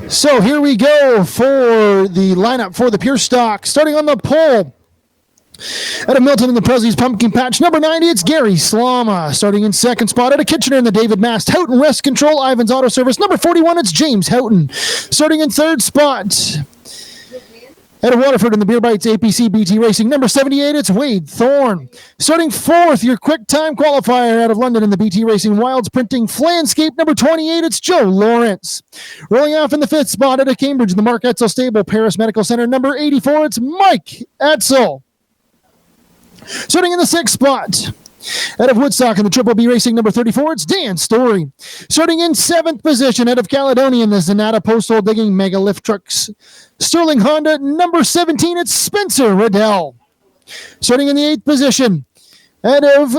So here we go for the lineup for the Pure Stock. Starting on the pole, out of Milton in the Presley's Pumpkin Patch, number 90, it's Gary Slama. Starting in second spot, out of Kitchener in the David Mast, Houghton Rest Control, Ivan's Auto Service, number 41, it's James Houghton. Starting in third spot, out of Waterford in the Beer Bites APC BT Racing, number 78, it's Wayde Thorne. Starting fourth, your quick time qualifier out of London in the BT Racing Wilds Printing Flanscape, number 28, it's Joe Lawrence. Rolling off in the fifth spot, out of Cambridge in the Mark Etzel Stable Paris Medical Center, number 84, it's Mike Etzel. Starting in the sixth spot, out of Woodstock in the Triple B Racing, number 34, it's Dan Story. Starting in seventh position, out of Caledonia in the Zanata Postal Digging Mega Lift Trucks Sterling Honda, number 17, it's Spencer Riddell. Starting in the eighth position, out of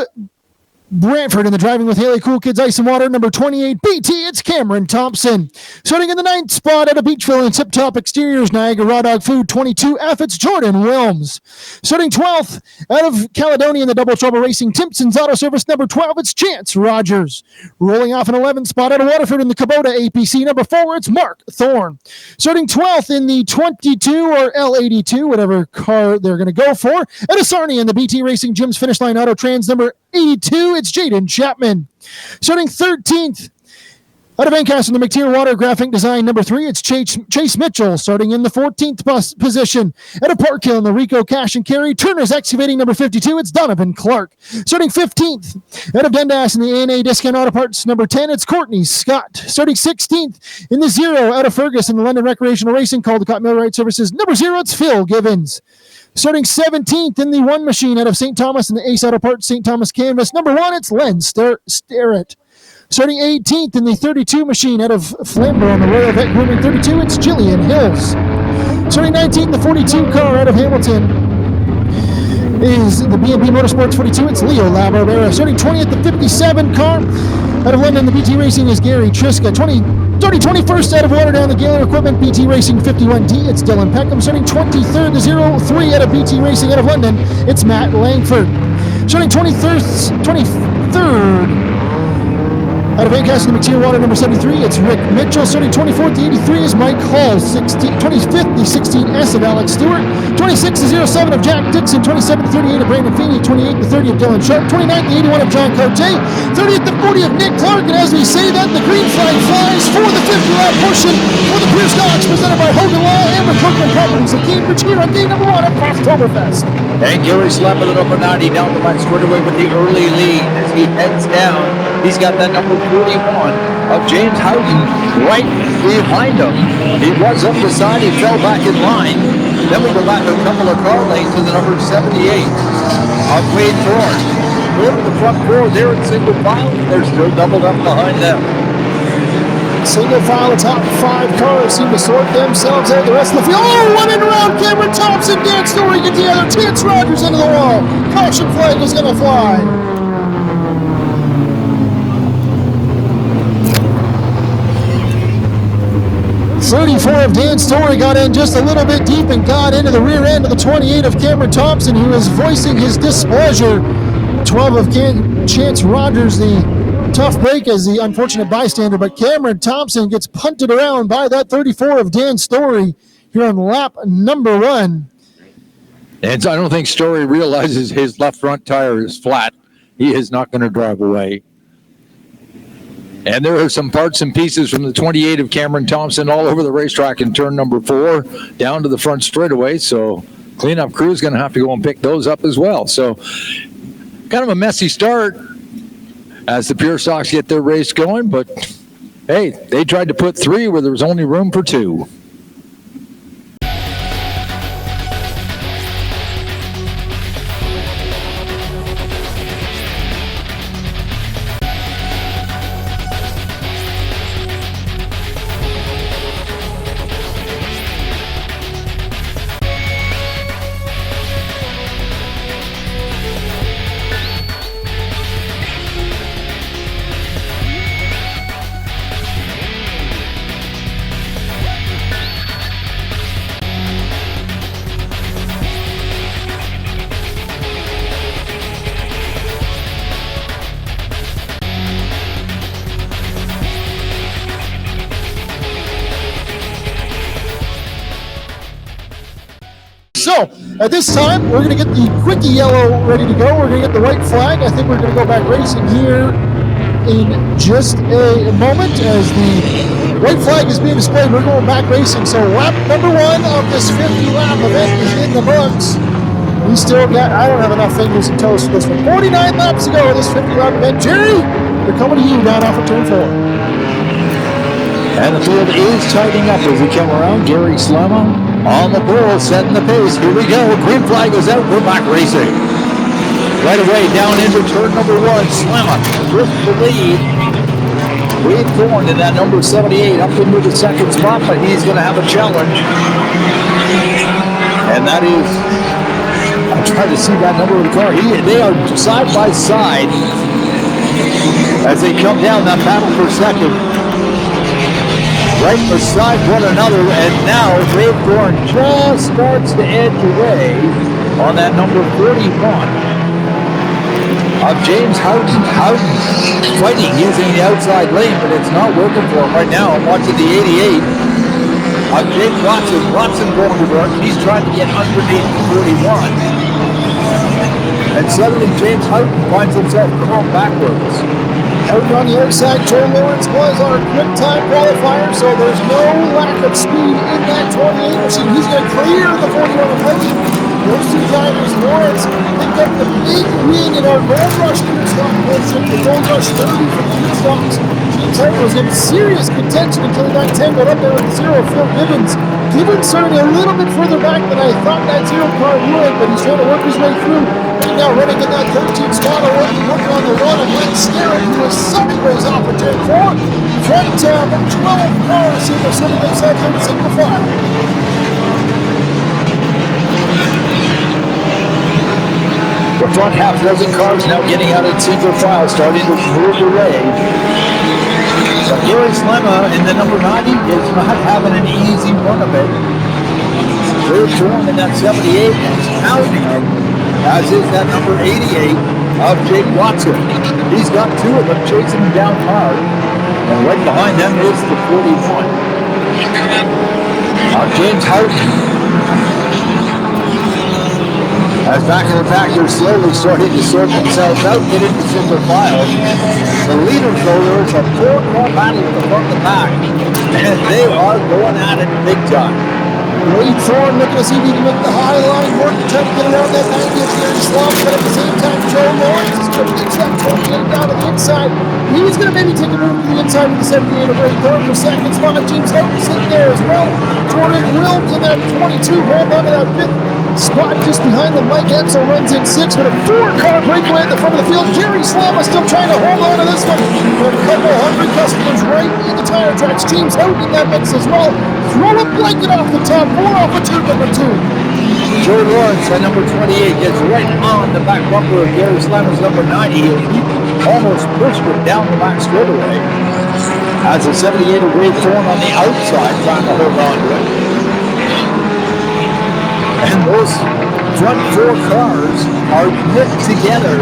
Brantford in the Driving with Haley Cool Kids Ice and Water, number 28, BT, it's Cameron Thompson. Starting in the ninth spot, out of Beachville and Tip Top Exteriors, Niagara Raw Dog Food, 22F, it's Jordan Willms. Starting 12th, out of Caledonia in the Double Trouble Racing, Timpson's Auto Service, number 12, it's Chance Rogers. Rolling off in 11th spot, out of Waterford in the Kubota APC, number 4, it's Mark Thorne. Starting 12th in the 22 or L82, whatever car they're going to go for, out of Sarnia in the BT Racing Jim's Finish Line Auto Trans, number 82, it's Jaden Chapman. Starting 13th, out of Ancaster in the McTier Water Graphic Design, number 3, it's Chase Mitchell. Starting in the 14th position, out of Park Hill in the Rico Cash and Carry, Turner's Excavating, number 52, it's Donovan Clark. Starting 15th, out of Dundas in the A&A Discount Auto Parts, number 10, it's Courtney Scott. Starting 16th in the Zero, out of Fergus in the London Recreational Racing, called the Cotton Millwright Services, number 0, it's Phil Givens. Starting 17th in the One Machine out of St. Thomas in the Ace Auto Parts St. Thomas Canvas, number 1, it's Len Starrett. Starting 18th in the 32 Machine out of Flamboro in the Royal Vet Grooming 32, it's Jillian Hills. Starting 19th, the 42 car out of Hamilton is the B&B Motorsports 42, it's Leo Labarbera. Starting 20th, the 57 car out of London, the BT Racing is Gary Triska. 21st out of Waterdown, the Gaylor Equipment BT Racing 51D, it's Dylan Peckham. Starting 23rd, the 03 out of BT Racing out of London, it's Matt Langford. Starting 23rd out of Ancaster in the McTier Water, number 73, it's Rick Mitchell. Starting 24th, the 83 is Mike Hall. 25th, the 16S of Alex Stewart. 26th, the 07 of Jack Dixon. 27th, the 38 of Brandon Feeney. 28th, the 30 of Dylan Sharp. 29th, the 81 of John Cote. 30th, the 40 of Nick Clark. And as we say that, the green flag flies for the 50-lap portion for the Pure Stocks, presented by Hogan Law and Recruitment Companies. The Cambridge here on game number 1 at Frostoberfest. And Gary Slama, the number 90, down the back straightaway with the early lead as he heads down. He's got that number 41 of James Houghton right behind him. He was up the side, he fell back in line. Then we go back a couple of car lengths to the number 78 of Wayde Thorne. Go to the front four there in single file. They're still doubled up behind them. Single file, the top 5 cars seem to sort themselves out. The rest of the field, running around Cameron Thompson, Dan Story get the other, Chance Rogers into the wall. Caution flag is going to fly. .34 of Dan Story got in just a little bit deep and got into the rear end of the 28 of Cameron Thompson, who is voicing his displeasure. 12 of Chance Rogers, the tough break as the unfortunate bystander, but Cameron Thompson gets punted around by that 34 of Dan Story here on lap number 1. And I don't think Story realizes his left front tire is flat. He is not going to drive away. And there are some parts and pieces from the 28 of Cameron Thompson all over the racetrack in turn number 4 down to the front straightaway. So cleanup crew is going to have to go and pick those up as well. So kind of a messy start as the Pure Stocks get their race going. But, hey, they tried to put 3 where there was only room for 2. So at this time, we're going to get the quickie yellow ready to go. We're going to get the white flag. I think we're going to go back racing here in just a moment as the white flag is being displayed. We're going back racing. So lap number 1 of this 50-lap event is in the books. We still got, I don't have enough fingers and toes for this one. 49 laps to go of this 50-lap event. Jerry, we're coming to you down off of turn 4. And the field is tightening up as we come around. Gary Slama on the pole, setting the pace. Here we go. Green flag goes out. We're back racing. Right away, down into turn number 1. Slama with the lead. Wayde Thorne in that number 78 up into the second spot, but he's going to have a challenge. And that is, I'm trying to see that number of the car. They are side by side as they come down that battle for second. Right beside one another, and now Wayde Thorne just starts to edge away on that number 41 of James Houghton. Houghton fighting using the outside lane, but it's not working for him right now. I'm watching the 88 of James Watson. Watson going to work. He's trying to get underneath the 41. And suddenly James Houghton finds himself going backwards. Out on the outside, Jordan Willms was our quick time qualifier, so there's no lack of speed in that 28 machine. He's going to clear the 41 of Houghton. Those two drivers, Lawrence, picked up the big win in our Gold Rush Pit Stop portion, the Gold Rush 30 for the pit stops. James Houghton was in serious contention until he got tangled up there with the zero Phil Gibbons. Gibbons started a little bit further back than I thought that zero car would, but he's trying to work his way through. Right now running in that 13 spot, working on the run of Glenn Scarrett, who is sideways off of turn 4. Front 12 cars in the center inside turn single file. The front half dozen cars now getting out in single file, starting to move away. So Gary Slama in the number 90 is not having an easy run of it. Third Thorne in that 78 is pounding him, as is that number 88 of Jake Watson. He's got two of them chasing him down hard. And right behind them is the 41 of James Houghton. As back in the pack, they're slowly starting to sort themselves out, get into single file. The leaders, though, there is a 4-car battle at the front of the pack, and they are going at it big time. Wayde Thorne looking to see if he can make the high line work to try to get around that 90th Gary Slama, but at the same time, Joe Lawrence is going to reach that 28 down to the inside. He's going to maybe take a move to the inside with the 78 of Wayde Thorne for second spot. James Houghton sitting there as well. Jordan Willms in that 22, hold on to that 5th spot just behind them. Mike Edsel runs in 6th with a 4-car breakaway at the front of the field. Gary Slama still trying to hold on to this one. But a couple hungry customers right in the tire tracks. James Houghton in that mix as well. Throw a blanket off the top, 4 off of turn number 2. Jordan Willms at number 28 gets right on the back bumper of Gary Slama's number 90. He almost pushed him down the back straightaway. As the 78 of Wayde Thorne on the outside trying to hold on to it. And those front 4 cars are knit together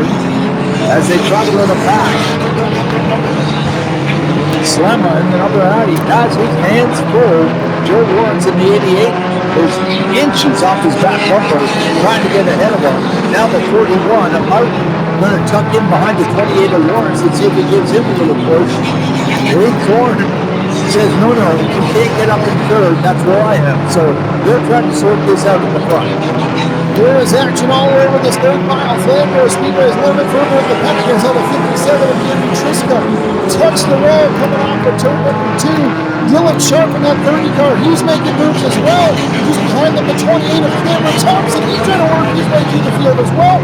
as they travel in a pack. Slama in the number 90 has his hands full. Joe Lawrence in the 88 is inches off his back bumper, trying to get ahead of him. Now the 41 of Houghton going to tuck in behind the 28 of Lawrence and see if he gives him a little push. Wayde Thorne says, no, you can't get up in third. That's where I am. So they're trying to sort this out in the front. There is action all over this third mile. Flamboro Speedway is a little bit further in the pack. There's on the 57 of Gary Triska. Touch the road coming off of turn number 2. Dylan Sharp in that 30 car. He's making moves as well. Just behind them, the 28 of Cameron Thompson. He's trying to work his way through the field as well.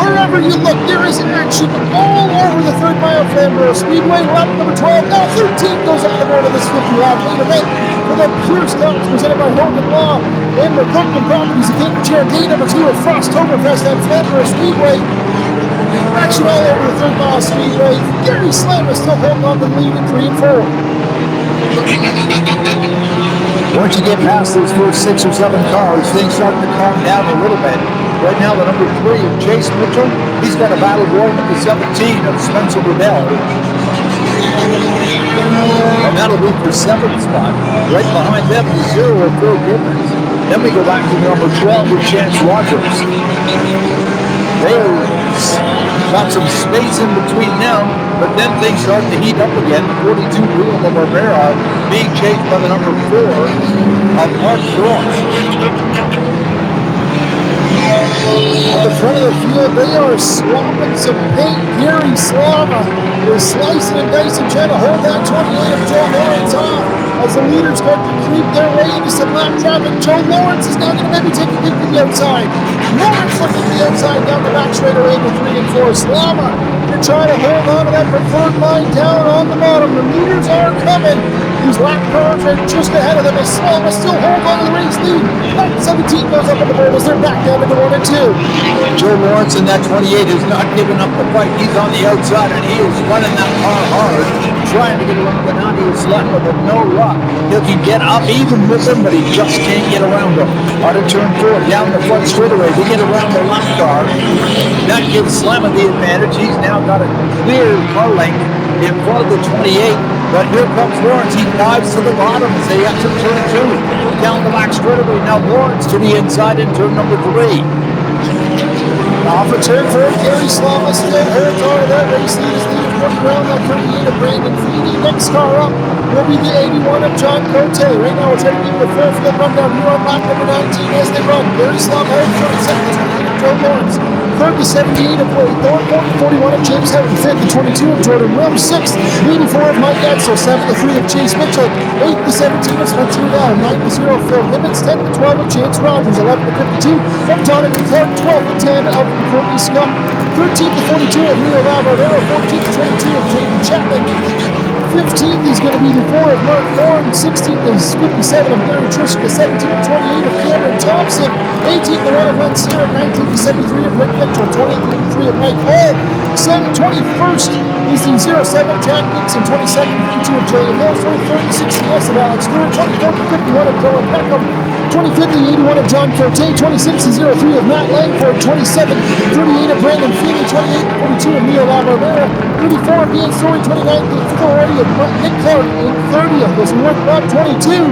Wherever you look, there is action all over the third mile Flamboro Speedway. Lap number 12. Now 13 goes on the board of this 50-lap main event for the Pure Stocks presented by Hogan Law and the Brooklyn Properties again for chair day number 2 of Frostoberfest at Flamboro Speedway. Action all over the third mile Speedway. Gary Slama still holding on to the lead in 3 and 4. Once you get past those first 6 or 7 cars, things start to calm down a little bit. Right now, the number 3 of Chase Mitchell, he's got a battle going with the 17 of Spencer Riddell. And that'll be for 7th spot. Right behind them is 0 of Phil Gibbons. Then we go back to number 12 with Chance Rogers. They've got some space in between them, but then things start to heat up again. The 42 Real of Barbera being chased by the number 4 of Mark Thorne. At the front of the field, they are swapping some paint. Gary Slama is slicing and dicing, trying to hold that 28 of Joe Lawrence off as the leaders start to creep their way into some lap traffic. Joe Lawrence is now going to maybe take a peek to the outside. Lawrence looking to the outside down the back straightaway to 3 and 4. Slama to try to hold on to that preferred line down on the bottom. The leaders are coming. These lap cars are just ahead of them as Slama still holds on to the race lead. Lap 17 goes up in the board as they're back down into 1 and 2. Joe Lawrence in that 28 has not given up the fight. He's on the outside and he is running that car hard, trying to get around the Nadia Slama, but no luck. He can get up even with him, but he just can't get around him. Out of turn 4, down the front straightaway to get around the lap car. That gives Slama the advantage. He's now got a clear car length in front of the 28. But here comes Lawrence. He dives to the bottom as they exit turn 2. Down the back straightaway. Now Lawrence to the inside in turn number 3. Off of turn 4, Gary Slama still holds on to that race lead as leaders work around that 38 of Brandon Feeney. Next car up will be the 81 of John Cote. Right now we're trying to keep the full field rundown here on lap number 19 as they run. Gary Slama holds on to second, 28 of Joe Lawrence. Third, the 78 of Wayde Thorne. 41 of James Houghton. Fifth, the 22 of Jordan Willms. Sixth, 84 of Mike Edsel. Seventh, the 3 of Chase Mitchell. Eighth, the 17 of Spencer Down. 9th, the 0 of Phil Nimitz. 10th, the 12 of Chance Rogers. 11th, the 52 of Jonathan Clark. 12th, the 10 of Courtney Scott. 13th, the 42 of Rio Lavardero. 14th, the 22 of Jaden Chapman. 15th is going to be the 4 of Mark Thorne. 16th is 57 of Larry Trishka. 17th, 28 of Cameron Thompson. 18th, the 1 of Len Sierra. 19th, the 73 of Rick Mitchell. 20th, the 3 of Mike Hall. 21st is the 07 of Jack Nixon. 22nd, the 52 of Jay Mills. 23rd, the 60S of Alex Stewart. 24th, the 51 of Dylan Peckham. 25th, the 81 of John Cote. 26th, the 03 of Matt Langford. 27th, 38 of Brandon Feeney. 28th, 42 of Neil Lavardera. 34 of Ian Story. 29th, the 40 of Nick Clark. And 30th was Rick Buck. 22.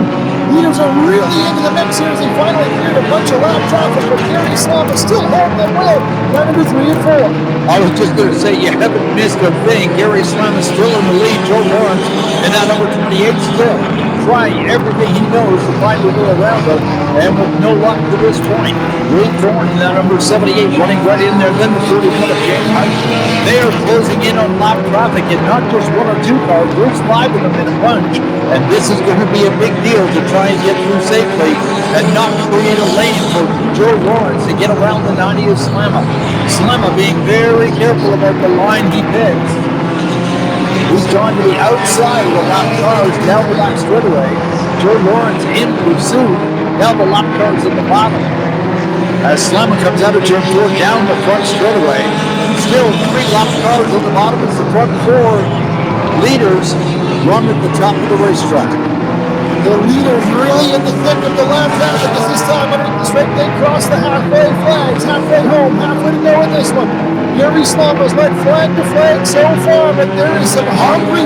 Leaders are really into the mix here as they finally cleared a bunch of lap traffic, but Gary Slama still holding them well. Down into 3 and 4. I was just going to say, you haven't missed a thing. Gary Slama still in the lead. Joe Lawrence and that number 28 still trying everything he knows to find a way around them, and with no luck to this point. Wayde Thorne and that number 78 running right in there. Then the 31 of James Houghton. They are closing in on lap traffic, and not just 1 or 2 cars. There's 5 of them in a bunch, and this is going to be a big deal to try and get through safely and not create a lane for Joe Lawrence to get around the Nadia Slama. Slama being very careful about the line he picks. He's gone to the outside of the lap cars down the back straightaway. Joe Lawrence in pursuit. Now the lap cars at the bottom. As Slama comes out of turn 4 down the front straightaway. Still 3 lap cars at the bottom as the front 4 leaders run at the top of the racetrack. The leaders really in the thick of the lap traffic as this time underneath the straight they cross the halfway flags. Halfway home, halfway to go in this one. Gary Slama's led flag to flag so far, but there is some hungry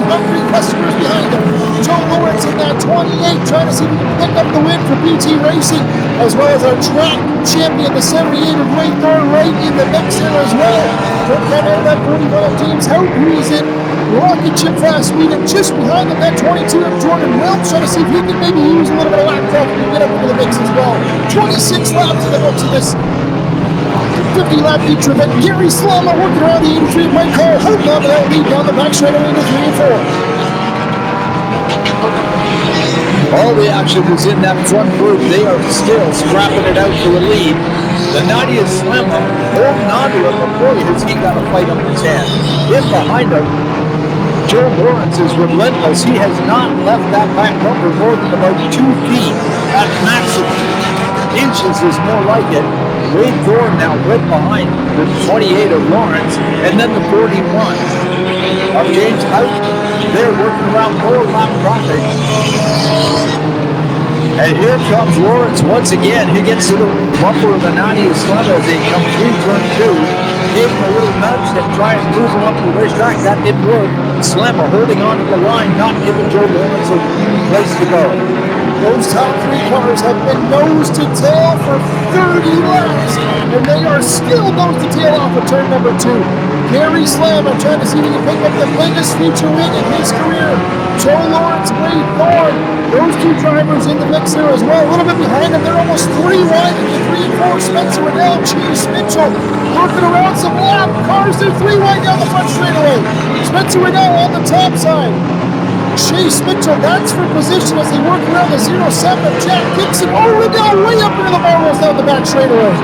customers behind him. Joe Lawrence in that 28 trying to see if he can pick up the win for BT Racing, as well as our track champion, the 78 of Wayde Thorne, right in the mix there as well. Don't count out that 41 of James Houghton, who is in rocket ship fast speed, and just behind him that 22 of Jordan Willms, trying to see if he can maybe use a little bit of lap traffic to get up into the mix as well. 26 laps in the books of this 50-lap feature event. Gary Slama working around the 83 of Mike Hall, holding on to that lead down the back straightaway into 3 and 4. All the action is in that front group. They are still scrapping it out for the lead. The Nadia Slama holding on to him, but boy, has he got a fight up his hand. In behind him, Joe Lawrence is relentless. He has not left that back bumper more than about 2 feet at maximum. Inches is more like it. Wayde Thorne now right behind the 28 of Lawrence, and then the 41 of James Houghton. They're working around more lap traffic. And here comes Lawrence once again. He gets to the bumper of the Nadia Slama as they come through turn 2. Gave him a little nudge and try and move him up the racetrack. That didn't work. Slama holding on to the line, not giving Joe Lawrence a place to go. Those top three cars have been nose to tail for 30 laps, and they are still nose to tail off of turn number 2. Gary Slama trying to see if he can pick up the biggest future win in his career. Joe Lawrence, Wayde, Thorne, those two drivers in the mix there as well. A little bit behind them, they're almost 3 wide into 3 and 4. Spencer Riddell, Chase Mitchell working around some lap cars. They're 3 wide down the front straightaway. Spencer Riddell on the top side. Chase Mitchell, that's for position as they work around the 07 of Jack Dixon. Oh, Riddell way up into the marbles down the back straightaway.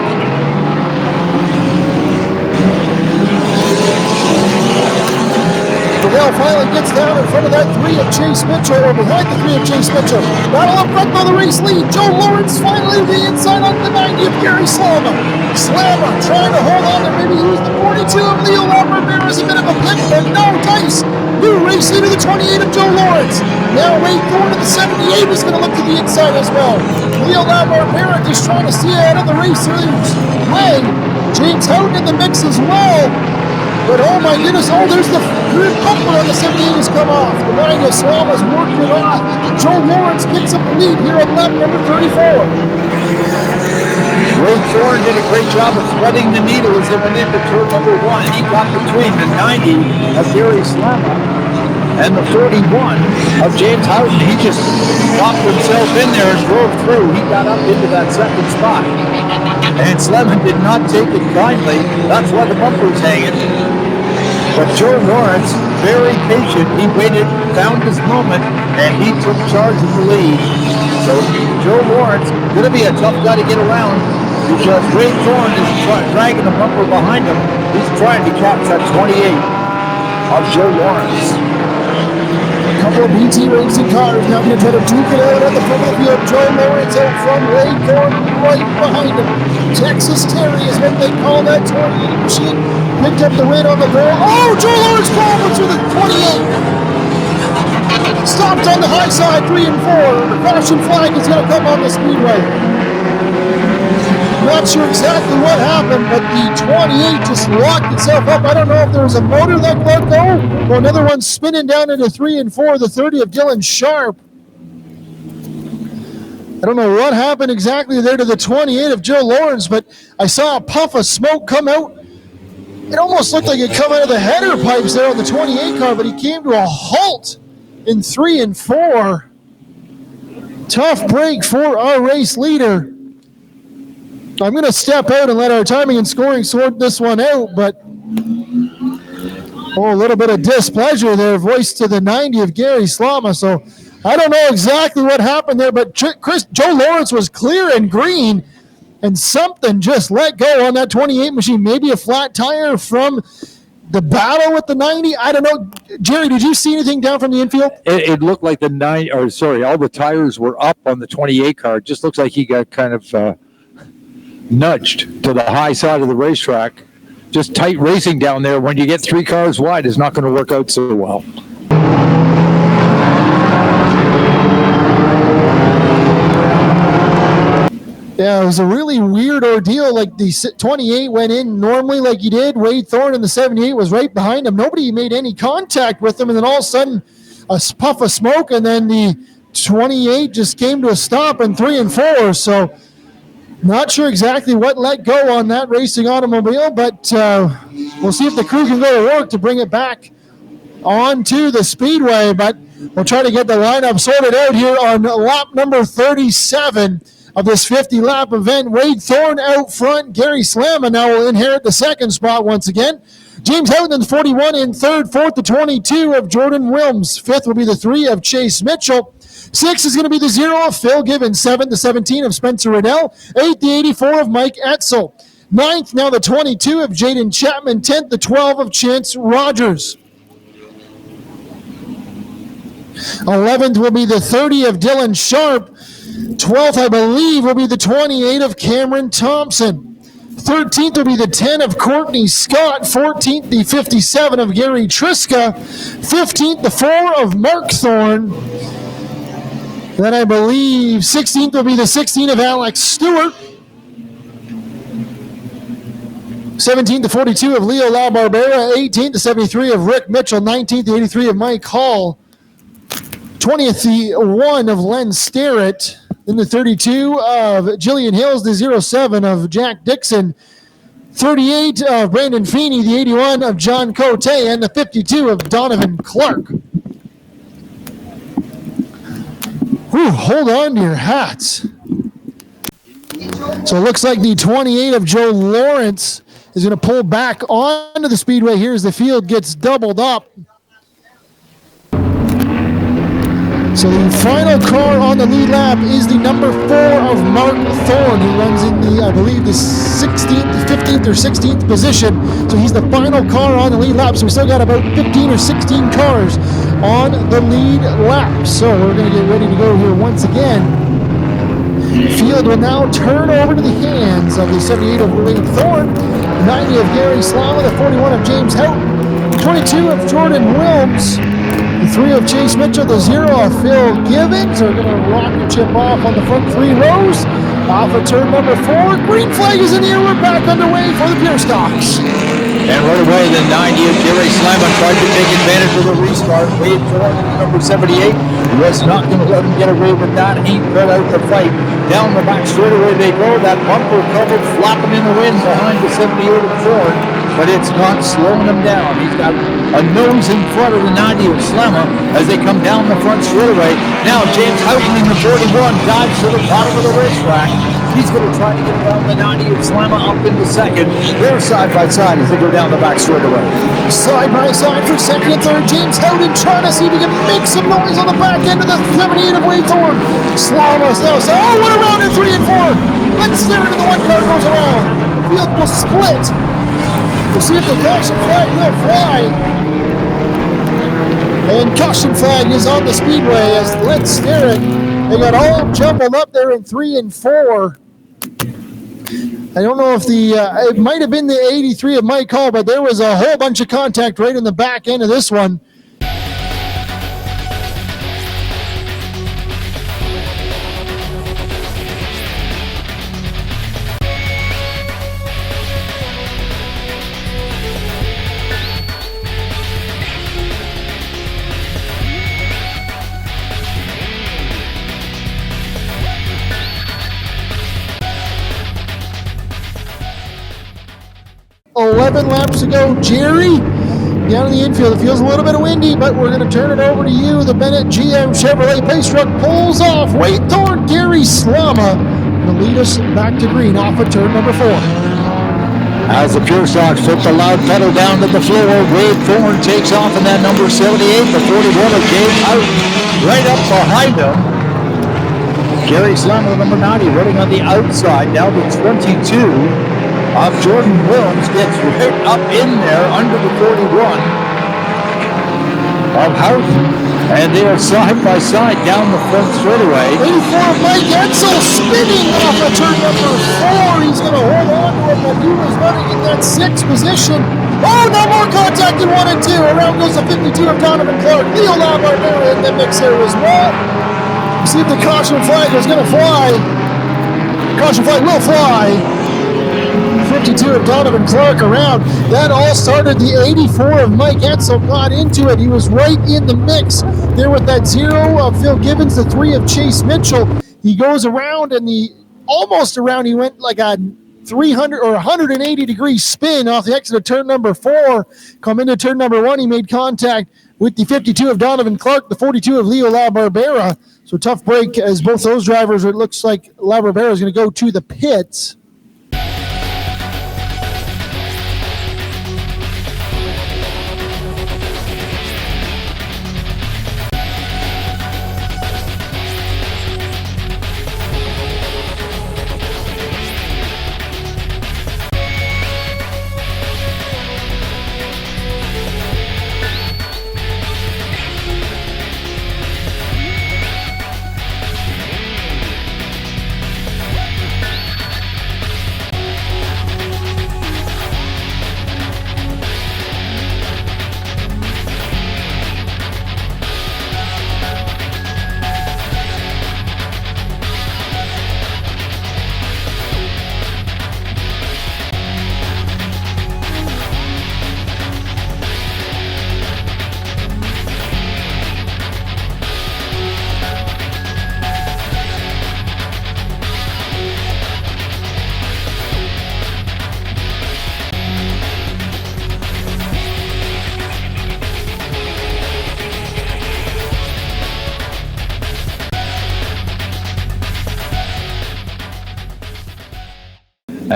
Riddell finally gets down in front of that 3 of Chase Mitchell, or behind the 3 of Chase Mitchell. Battle up front by the race lead. Joe Lawrence finally the inside on the 90 of Gary Slama. Slama trying to hold on to maybe use the 42 of Leo Labarbera as a bit of a pick, but no dice. New race leader, the 28 of Joe Lawrence. Now Wayde Thorne of the 78 is going to look to the inside as well. Leo Labarbera just trying to stay out of the race way. James Houghton in the mix as well. But oh my goodness, there's the rear bumper on the 78 has come off. The 9 of Slama's worked it off. Joe Lawrence picks up the lead here on lap number 34. Wayde Thorne did a great job of threading the needle as they went into turn number 1. He got between the 90 of Gary Slama and the 41 of James Houghton. He just popped himself in there and drove through. He got up into that second spot. And Slama did not take it kindly. That's why the bumper's hanging. But Joe Lawrence, very patient. He waited, found his moment, and he took charge of the lead. So Joe Lawrence going to be a tough guy to get around because Wayde Thorne is dragging the bumper behind him. He's trying to catch that 28 of Joe Lawrence. A couple of BT racing cars now going to try to duke it out at the front of the field. Joe Lawrence out front, Wayde Thorne right behind him. Texas Terry is what they call that 28 machine. Picked up the win on the goal. Oh, Joe Lawrence falls through the 28. Stopped on the high side, 3 and 4. The caution flag is going to come on the speedway. Not sure exactly what happened, but the 28 just locked itself up. I don't know if there was a motor that let go, or another one spinning down into 3 and 4, the 30 of Dylan Sharp. I don't know what happened exactly there to the 28 of Joe Lawrence, but I saw a puff of smoke come out. It almost looked like it come out of the header pipes there on the 28 car, but he came to a halt in 3 and 4. Tough break for our race leader. I'm going to step out and let our timing and scoring sort this one out, but a little bit of displeasure there voiced to the 90 of Gary Slama. So I don't know exactly what happened there, but Joe Lawrence was clear and green, and something just let go on that 28 machine. Maybe a flat tire from the battle with the 90. I don't know. Jerry, did you see anything down from the infield? It looked like all the tires were up on the 28 car. It just looks like he got kind of nudged to the high side of the racetrack. Just tight racing down there when you get 3 cars wide is not going to work out so well. Yeah, it was a really weird ordeal. Like the 28 went in normally like he did. Wayde Thorne in the 78 was right behind him. Nobody made any contact with him. And then all of a sudden, a puff of smoke, and then the 28 just came to a stop in 3 and 4. So not sure exactly what let go on that racing automobile, but we'll see if the crew can go to work to bring it back onto the speedway. But we'll try to get the lineup sorted out here on lap number 37 of this 50-lap event. Wayde Thorne out front. Gary Slama now will inherit the second spot once again. James Houghton, 41 in third. Fourth, the 22 of Jordan Willms. Fifth will be the 3 of Chase Mitchell. 6 is going to be the 0 of Phil Gibbons. 7th, the 17 of Spencer Riddell. 8th, the 84 of Mike Etzel. 9th, now the 22 of Jaden Chapman. 10th, the 12 of Chance Rogers. 11th will be the 30 of Dylan Sharp. 12th, I believe, will be the 28 of Cameron Thompson. 13th will be the 10 of Courtney Scott. 14th, the 57 of Gary Triska. 15th, the 4 of Mark Thorne. Then I believe 16th will be the 16 of Alex Stewart. 17th, the 42 of Leo LaBarbera. 18th, the 73 of Rick Mitchell. 19th, the 83 of Mike Hall. 20th, 20th, the 1 of Len Starrett. Then the 32 of Jillian Hills, the 07 of Jack Dixon. 38 of Brandon Feeney, the 81 of John Cote, and the 52 of Donovan Clark. Whew, hold on to your hats. So it looks like the 28 of Joe Lawrence is going to pull back onto the speedway here as the field gets doubled up. So the final car on the lead lap is the number 4 of Mark Thorne, who runs in the, I believe, the 16th, 15th or 16th position. So he's the final car on the lead lap. So we still got about 15 or 16 cars on the lead lap. So we're going to get ready to go here once again. The field will now turn over to the hands of the 78 of Wayde Thorne, the 90 of Gary Slama, the 41 of James Houghton, the 22 of Jordan Willms, the 3 of Chase Mitchell, the 0 of Phil Givens are going to rocket chip off on the front 3 rows. Off of turn number 4. Green flag is in the air. We're back underway for the pure stocks. And right away, the 90 of Gary Slama tried to take advantage of the restart. Wayde Thorne, number 78, was not going to let him get away with that. He cut out the fight. Down the back straightaway they go. That bumper covered, flapping in the wind behind the 78 of Thorne. But it's not slowing him down. He's got a nose in front of the 90 of Slama as they come down the front straightaway. Now James Houghton in the 41 dives to the bottom of the racetrack. He's going to try to get around the 90 of Slama up into second. They're side by side as they go down the back straightaway. Side by side for second and third. James Houghton trying to see if he can make some noise on the back end of the 78 of Wayde Thorne. Slama now. Oh, what around in 3 and 4. Let's stare into the one car goes around. Field will split. We'll see if the caution flag will fly. And caution flag is on the speedway as let's stare it. They got all jumbled up there in 3 and 4. I don't know if it might have been the 83 of Mike Hall, but there was a whole bunch of contact right in the back end of this one. Laps to go. Jerry down in the infield. It feels a little bit windy, but we're going to turn it over to you. The Bennett GM Chevrolet pace truck pulls off. Wayde Thorne, Gary Slama will lead us back to green off of turn number 4. As the Pure Stocks put the loud pedal down to the floor, Wayde Thorne takes off in that number 78, the 41 of James Houghton, right up behind him. Gary Slama, number 90, running on the outside, down to 22. Of Jordan Willms gets right up in there under the 41 of Houghton, and they are side by side down the front straightaway. 84 of Mike Edsel spinning off of turn number 4. He's going to hold on to it, but he was running in that 6th position. Oh, no more contact in 1 and 2. Around goes the 52 of Donovan Clark. Leo Labarbera in the mix here as well. See if the caution flag is going to fly. Caution flag will fly. 52 of Donovan Clark around. That all started the 84 of Mike Edsel got into it. He was right in the mix there with that 0 of Phil Givens, the 3 of Chase Mitchell. He goes around and almost around. He went like a 300 or 180 degree spin off the exit of turn number 4. Come into turn number 1, he made contact with the 52 of Donovan Clark, the 42 of Leo Labarbera. So tough break as both those drivers, it looks like Labarbera is going to go to the pits.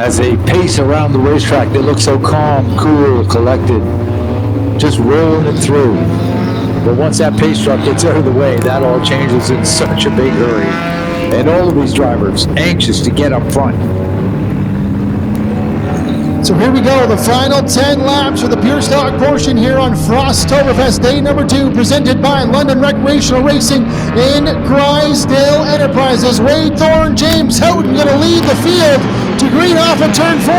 as they pace around the racetrack. They look so calm, cool, collected, just rolling it through. But once that pace truck gets out of the way, that all changes in such a big hurry. And all of these drivers anxious to get up front. So here we go, the final 10 laps for the pure stock portion here on Frostoberfest Day number 2, presented by London Recreational Racing in Grisdale Enterprises. Wayde, Thorne, James Houghton going to lead the field to green off at turn 4.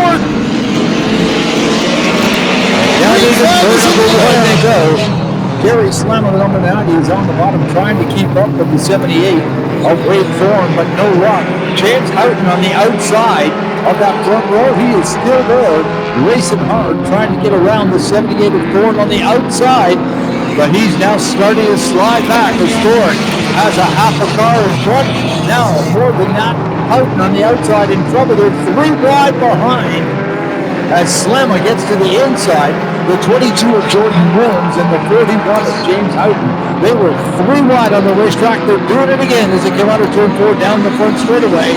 Green flag is in the air. They go. Gary Slama, the number 90, is on the bottom trying to keep up with the 78 of Wayde Thorne, but no luck. James Houghton on the outside of that front row. He is still there, racing hard, trying to get around the 78 of Thorne on the outside, but he's now starting to slide back as Thorne has a half a car in front. Now, more than that, Houghton on the outside in trouble. They're 3 wide behind as Slama gets to the inside. The 22 of Jordan Willms and the 41 of James Houghton. They were 3 wide on the racetrack. They're doing it again as they come out of turn 4 down the front straightaway.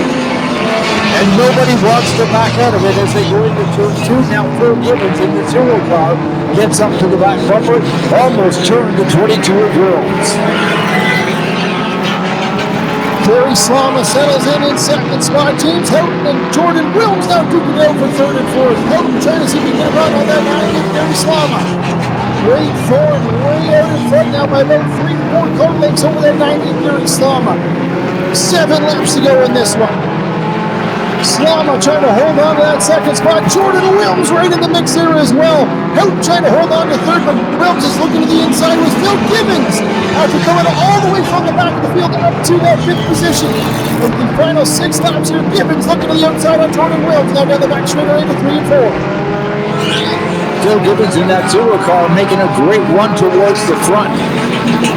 And nobody wants to back out of it as they go into turn 2. Now Phil Gibbons in the 0 car gets up to the back bumper, almost turned the 22 of Willms. Gary Slama settles in second spot. James Houghton and Jordan Willms now duking it out for 3rd and 4th. Houghton trying to see if he can get a run on that 90 Gary Slama. Wayde Thorne way out in front now by about 3 or 4 car lengths over that 90 Gary Slama. 7 laps to go in this one. Slama trying to hold on to that second spot. Jordan Willms right in the mix there as well. Houghton trying to hold on to 3rd, but Willms is looking to the inside with Phil Gibbons after coming all the way from the back of the field up to that 5th position. In the final 6 laps here, Gibbons looking to the outside on Jordan Willms. Now down the back straightaway to 3 and 4. Phil Gibbons in that 0 car making a great run towards the front.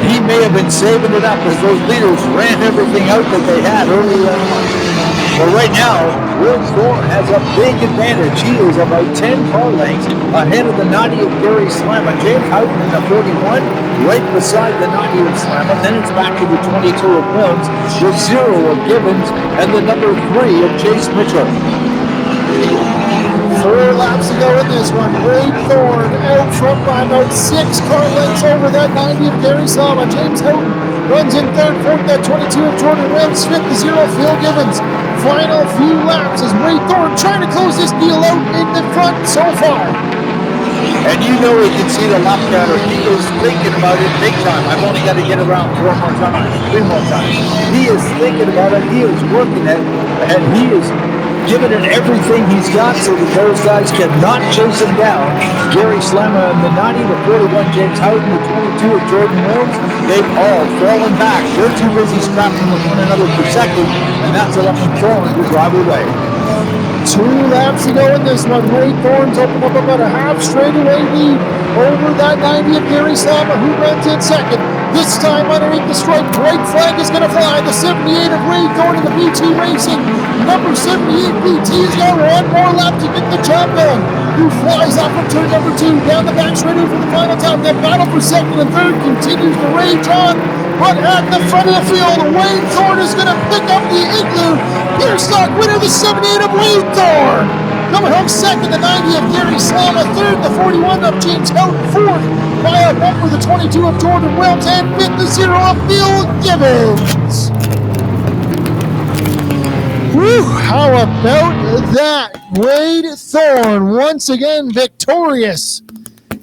He may have been saving it up as those leaders ran everything out that they had earlier on. But right now, Wayde Thorne has a big advantage. He is about 10 car lengths ahead of the 90 of Gary Slama. James Houghton in the 41, right beside the 90 of Slama. Then it's back to the 22 of Willms, the 0 of Gibbons, and the number 3 of Chase Mitchell. 4 laps to go in this one. Wayde Thorne out front by about 6 car lengths over that 90 of Gary Slama. James Houghton runs in 3rd, 4th, that 22 of Jordan Willms, 5th, the 0 Phil Gibbons. Final few laps as Wayde Thorne trying to close this deal out in the front so far. And you know he can see the lap counter. He is thinking about it big time. I've only got to get around 4 more times, 3 more times. He is thinking about it. He is working it, and he is giving it everything he's got so that those guys cannot chase him down. Gary Slama and the 90, the 41 James Houghton, the 22 of Jordan Willms, they've all fallen back. They're too busy scrapping with one another for second, and that's allowing Thorne to drive away. 2 laps to go in this one. Wayde Thorne's opened up about a half straightaway lead over that 90 of Gary Slama, who runs in second. This time underneath the stripe, white flag is going to fly. The 78 of Wayde Thorne in the BT Racing. Number 78 BT has got 1 more lap to get the job done. Who flies off from turn number 2 down the back straightaway for the final time. That battle for 2nd and 3rd continues to rage on. But at the front of the field, Wayde Thorne is going to pick up the Igloo. Pure stock winner, the 78 of Wayde Thorne. Coming home 2nd, the 90 of Gary Slama. 3rd, the 41 of James Houghton. 4th, by a bumper, the 22 of Jordan Willms. And 5th, the 0 of Phil Gibbons. Whew, how about that? Wayde Thorne once again victorious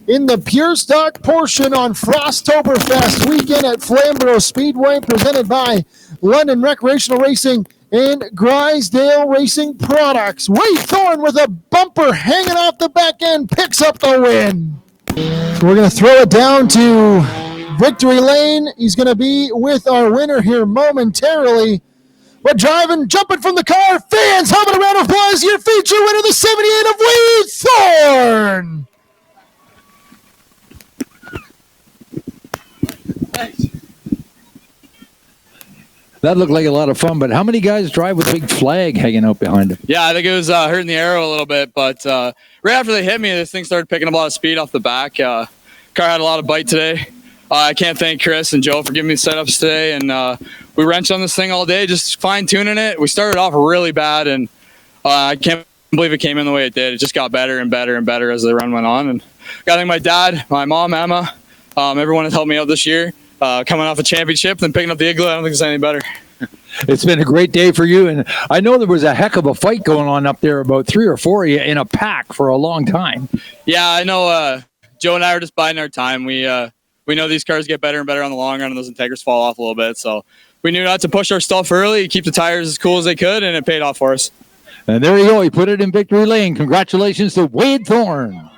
in the pure stock portion on Frostoberfest Weekend at Flamboro Speedway, presented by London Recreational Racing and Grisdale Racing Products. Wayde Thorne with a bumper hanging off the back end picks up the win. We're going to throw it down to victory lane. He's going to be with our winner here momentarily. We're jumping from the car. Fans, how about a round of applause? Your feature winner, the 78 of Wayde Thorne. That looked like a lot of fun, but how many guys drive with a big flag hanging out behind them? Yeah, I think it was hurting the arrow a little bit, but right after they hit me, this thing started picking up a lot of speed off the back. Car had a lot of bite today. I can't thank Chris and Joe for giving me setups today, and we wrenched on this thing all day, just fine-tuning it. We started off really bad, and I can't believe it came in the way it did. It just got better and better and better as the run went on. And I think my dad, my mom, Emma, everyone has helped me out this year. Coming off a championship and picking up the Igloo, I don't think it's any better. It's been a great day for you, and I know there was a heck of a fight going on up there, about 3 or 4 of you in a pack for a long time. Yeah, I know. Joe and I are just biding our time. We know these cars get better and better on the long run, and those integras fall off a little bit. So we knew not to push our stuff early, keep the tires as cool as they could, and it paid off for us. And there you go. He put it in victory lane. Congratulations to Wayde Thorne.